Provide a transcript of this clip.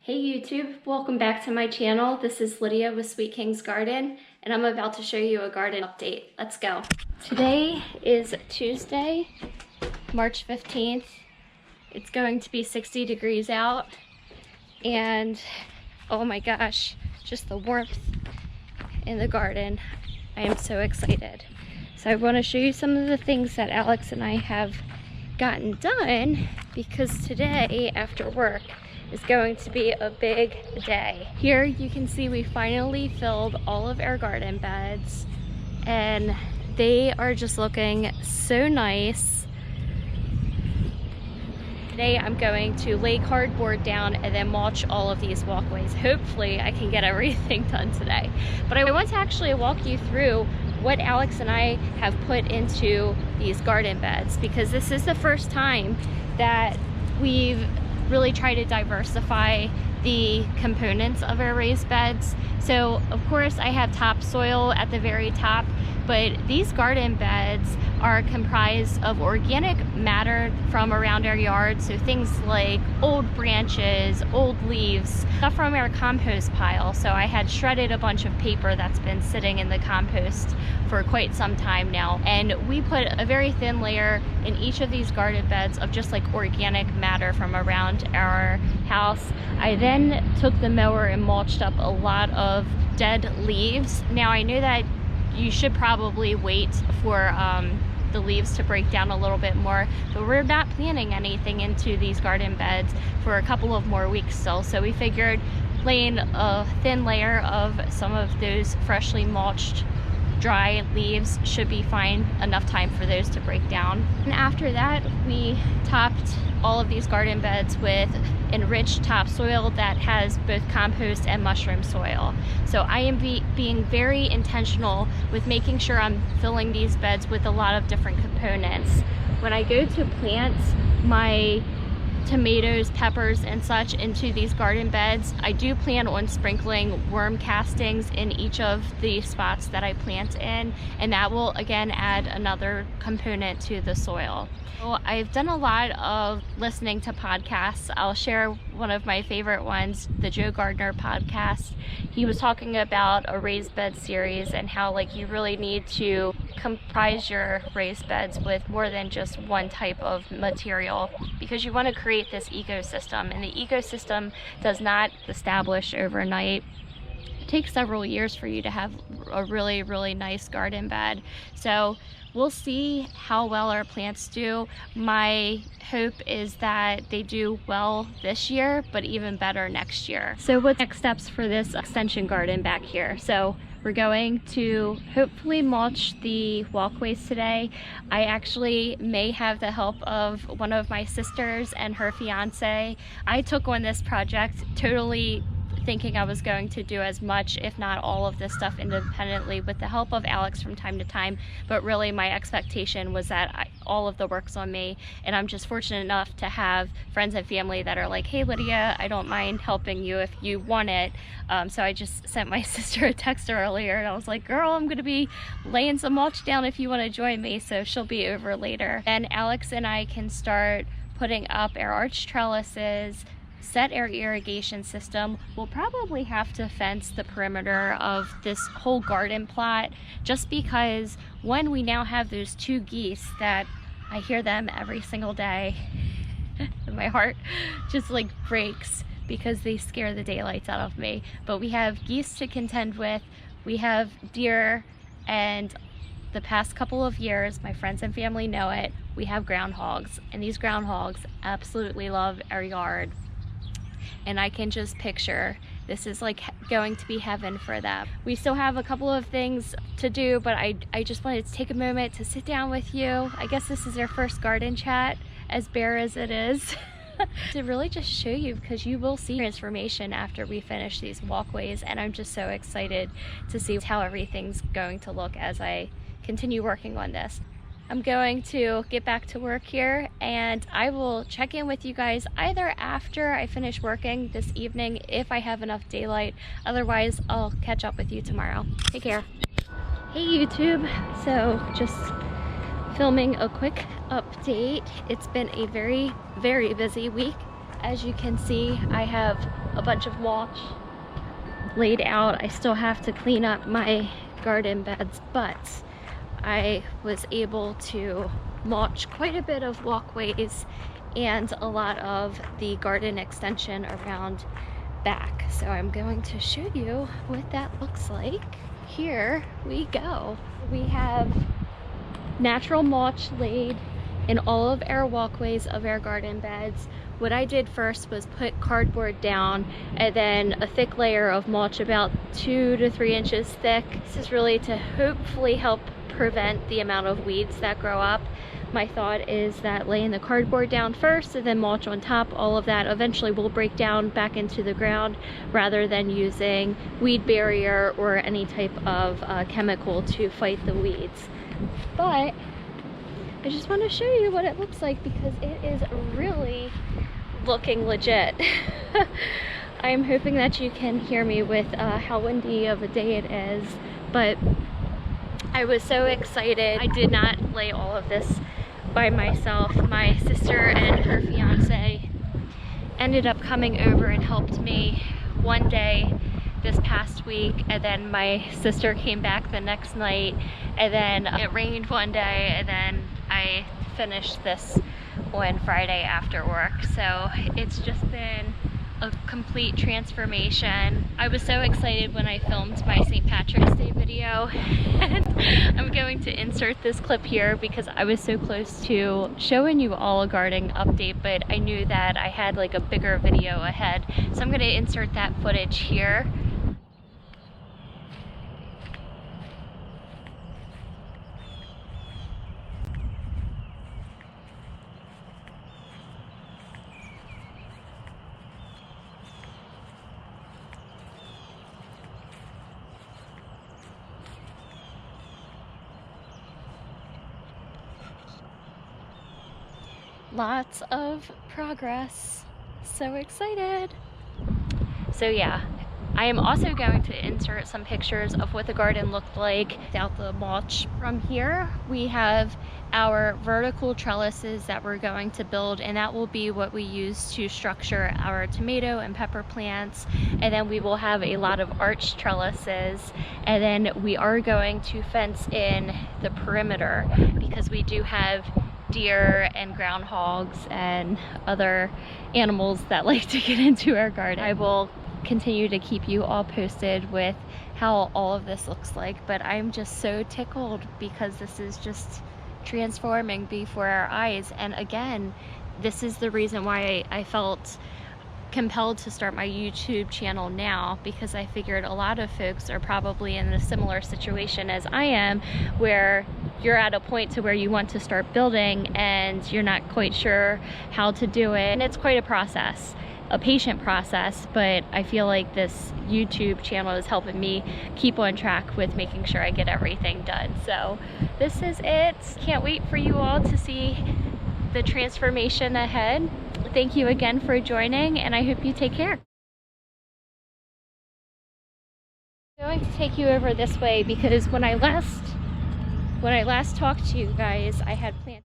Hey YouTube, welcome back to my channel. This is Lydia with Sweet King's Garden, and I'm about to show you a garden update. Let's go. Today is Tuesday, March 15th. It's going to be 60 degrees out, and oh my gosh, just the warmth in the garden. I am so excited. So I want to show you some of the things that Alex and I have gotten done, because today after work is going to be a big day. Here you can see we finally filled all of our garden beds and they are just looking so nice. Today I'm going to lay cardboard down and then mulch all of these walkways. Hopefully I can get everything done today. But I want to actually walk you through what Alex and I have put into these garden beds, because this is the first time that we've really try to diversify the components of our raised beds. So of course I have topsoil at the very top, but these garden beds are comprised of organic matter from around our yard. So things like old branches, old leaves, stuff from our compost pile. So I had shredded a bunch of paper that's been sitting in the compost for quite some time now. And we put a very thin layer in each of these garden beds of just like organic matter from around our house. I then took the mower and mulched up a lot of dead leaves. Now I know that you should probably wait for the leaves to break down a little bit more, but we're not planting anything into these garden beds for a couple of more weeks still. So we figured laying a thin layer of some of those freshly mulched dry leaves should be fine, enough time for those to break down. And after that, we topped all of these garden beds with enriched topsoil that has both compost and mushroom soil. So I am being very intentional with making sure I'm filling these beds with a lot of different components. When I go to plant my tomatoes, peppers, and such into these garden beds, I do plan on sprinkling worm castings in each of the spots that I plant in, and that will again add another component to the soil. So I've done a lot of listening to podcasts. I'll share one of my favorite ones, the Joe Gardner podcast. He was talking about a raised bed series and how like you really need to comprise your raised beds with more than just one type of material, because you want to create this ecosystem, and the ecosystem does not establish overnight. It takes several years for you to have a really nice garden bed. So we'll see how well our plants do. My hope is that they do well this year, but even better next year. So what's next steps for this extension garden back here? So we're going to hopefully mulch the walkways today. I actually may have the help of one of my sisters and her fiance. I took on this project totally thinking I was going to do as much, if not all of this stuff independently with the help of Alex from time to time, but really my expectation was that all of the work's on me, and I'm just fortunate enough to have friends and family that are like, hey Lydia, I don't mind helping you if you want it. So I just sent my sister a text earlier and I was like, girl, I'm gonna be laying some mulch down if you want to join me, so she'll be over later. Then Alex and I can start putting up our arch trellises, set our irrigation system. We'll probably have to fence the perimeter of this whole garden plot, just because one, we now have those two geese that I hear them every single day and my heart just like breaks because they scare the daylights out of me. But we have geese to contend with, we have deer, and the past couple of years, my friends and family know it, we have groundhogs, and these groundhogs absolutely love our yard. And I can just picture this is like going to be heaven for them. We still have a couple of things to do, but I just wanted to take a moment to sit down with you. I guess this is our first garden chat, as bare as it is, to really just show you, because you will see transformation after we finish these walkways, and I'm just so excited to see how everything's going to look as I continue working on this. I'm going to get back to work here, and I will check in with you guys either after I finish working this evening if I have enough daylight. Otherwise, I'll catch up with you tomorrow. Take care. Hey YouTube, so just filming a quick update. It's been a very busy week. As you can see, I have a bunch of mulch laid out. I still have to clean up my garden beds, but I was able to mulch quite a bit of walkways and a lot of the garden extension around back. So I'm going to show you what that looks like. Here we go. We have natural mulch laid in all of our walkways of our garden beds. What I did first was put cardboard down and then a thick layer of mulch about 2 to 3 inches thick. This is really to hopefully help prevent the amount of weeds that grow up. My thought is that laying the cardboard down first and then mulch on top, all of that eventually will break down back into the ground rather than using weed barrier or any type of chemical to fight the weeds. But I just want to show you what it looks like because it is really looking legit. I'm hoping that you can hear me with how windy of a day it is, but I was so excited. I did not lay all of this by myself. My sister and her fiance ended up coming over and helped me one day this past week, and then my sister came back the next night, and then it rained one day, and then I finished this on Friday after work. So it's just been a complete transformation. I was so excited when I filmed my St. Patrick's Day video, and I'm going to insert this clip here because I was so close to showing you all a gardening update, but I knew that I had like a bigger video ahead. So I'm going to insert that footage here. Lots of progress. So excited. So yeah, I am also going to insert some pictures of what the garden looked like without the mulch. From here, we have our vertical trellises that we're going to build, and that will be what we use to structure our tomato and pepper plants. And then we will have a lot of arch trellises, and then we are going to fence in the perimeter because we do have deer and groundhogs and other animals that like to get into our garden. I will continue to keep you all posted with how all of this looks like, but I'm just so tickled because this is just transforming before our eyes. And again, this is the reason why I felt compelled to start my YouTube channel now, because I figured a lot of folks are probably in a similar situation as I am, where you're at a point to where you want to start building and you're not quite sure how to do it. And it's quite a process, a patient process, but I feel like this YouTube channel is helping me keep on track with making sure I get everything done. So this is it. Can't wait for you all to see the transformation ahead. Thank you again for joining, and I hope you take care. I'm going to take you over this way because when I last talked to you guys, I had planned